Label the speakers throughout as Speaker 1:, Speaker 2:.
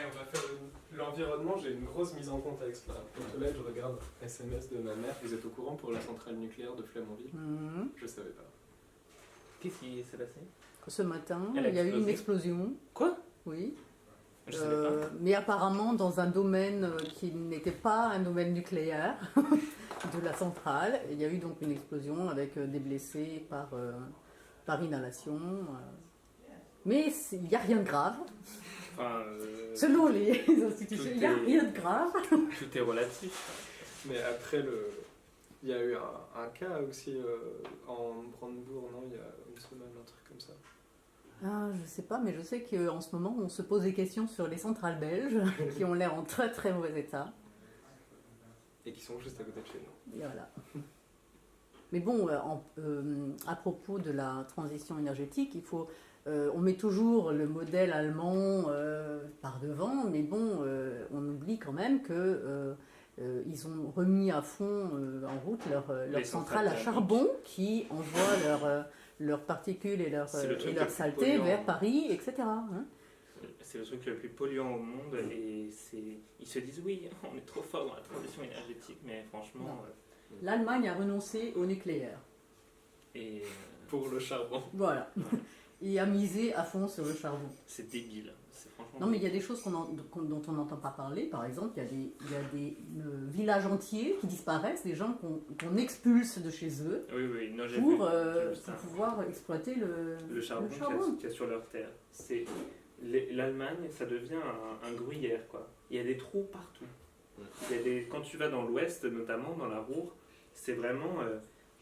Speaker 1: on va faire l'environnement, j'ai une grosse mise en contexte là. Pour là, je regarde SMS de ma mère. Vous êtes au courant pour la centrale nucléaire de Flamanville? Je savais pas.
Speaker 2: Qu'est-ce qui s'est passé?
Speaker 3: Ce matin,
Speaker 2: Elle a
Speaker 3: il y a eu une
Speaker 2: explosé.
Speaker 3: explosion.
Speaker 2: Quoi?
Speaker 3: Oui.
Speaker 2: Je savais pas.
Speaker 3: Mais apparemment dans un domaine qui n'était pas un domaine nucléaire de la centrale. Il y a eu donc une explosion avec des blessés par inhalation. Mais il n'y a rien de grave.
Speaker 2: Enfin,
Speaker 3: Selon les institutions, il n'y a rien de grave.
Speaker 2: tout est relatif.
Speaker 1: Mais après, il y a eu un cas aussi en Brandebourg, non? Il y a une semaine, un truc comme ça.
Speaker 3: Ah, je sais pas, mais je sais qu'en ce moment, on se pose des questions sur les centrales belges qui ont l'air en très très mauvais état.
Speaker 1: Et qui sont juste à côté de chez nous.
Speaker 3: Et voilà. Mais bon, à propos de la transition énergétique, on met toujours le modèle allemand par devant, mais bon, on oublie quand même que ils ont remis à fond en route leur centrale à charbon qui envoie leurs particules et leurs saletés vers Paris, etc. Hein.
Speaker 2: C'est le truc le plus polluant au monde et ils se disent oui, on est trop fort dans la transition énergétique, mais franchement...
Speaker 3: L'Allemagne a renoncé au nucléaire.
Speaker 2: Et
Speaker 1: pour le charbon.
Speaker 3: Voilà. Et a misé à fond sur le charbon.
Speaker 2: C'est débile. C'est franchement...
Speaker 3: Non, mais il y a des choses dont on n'entend pas parler. Par exemple, il y a des villages entiers qui disparaissent, des gens qu'on expulse de chez eux
Speaker 2: Oui, non, j'ai
Speaker 3: pour
Speaker 2: vu
Speaker 3: pouvoir exploiter
Speaker 2: le charbon qu'il y a sur leur terre. L'Allemagne, ça devient un gruyère, quoi. Il y a des trous partout. Quand tu vas dans l'ouest, notamment dans la Ruhr, c'est vraiment...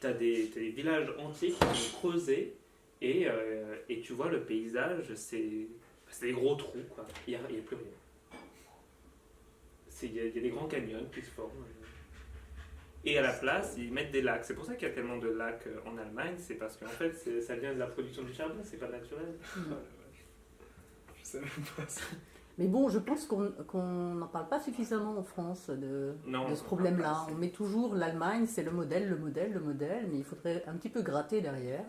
Speaker 2: tu as des villages entiers qui sont creusés et tu vois le paysage, c'est des gros trous, quoi. Il n'y a plus rien. Il y a des grands canyons qui se forment. Et à la place, ils mettent des lacs. C'est pour ça qu'il y a tellement de lacs en Allemagne, c'est parce qu'en fait, ça vient de la production du charbon, c'est pas naturel.
Speaker 1: Je sais même pas ça.
Speaker 3: Mais bon, je pense qu'on n'en parle pas suffisamment en France de ce problème-là. On met toujours l'Allemagne, c'est le modèle, mais il faudrait un petit peu gratter derrière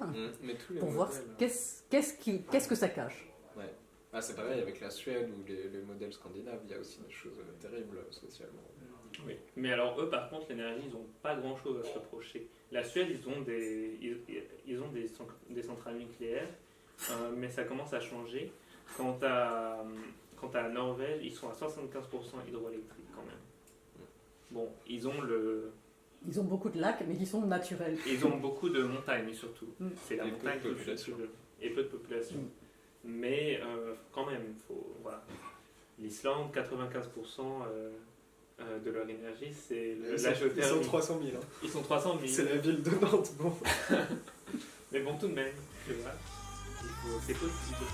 Speaker 3: pour voir qu'est-ce que ça cache.
Speaker 1: Ouais. Ah, c'est pareil avec la Suède ou les modèles scandinaves, il y a aussi des choses terribles socialement.
Speaker 2: Oui, mais alors eux par contre l'énergie ils n'ont pas grand chose à se reprocher. La Suède ils ont des centrales nucléaires, mais ça commence à changer. Quant à la Norvège, ils sont à 75% hydroélectriques quand même. Bon, ils ont
Speaker 3: beaucoup de lacs, mais qui sont naturels.
Speaker 2: Ils ont beaucoup de montagnes surtout. C'est la montagne
Speaker 1: peu de population.
Speaker 2: Et peu de population. Mais quand même, voilà. L'Islande, 95% de leur énergie, c'est la géothermie.
Speaker 1: Ils sont 300 000. Hein.
Speaker 2: Ils sont 300 000.
Speaker 1: C'est la ville de Nantes, bon.
Speaker 2: Mais bon, tout de même, tu vois, c'est possible.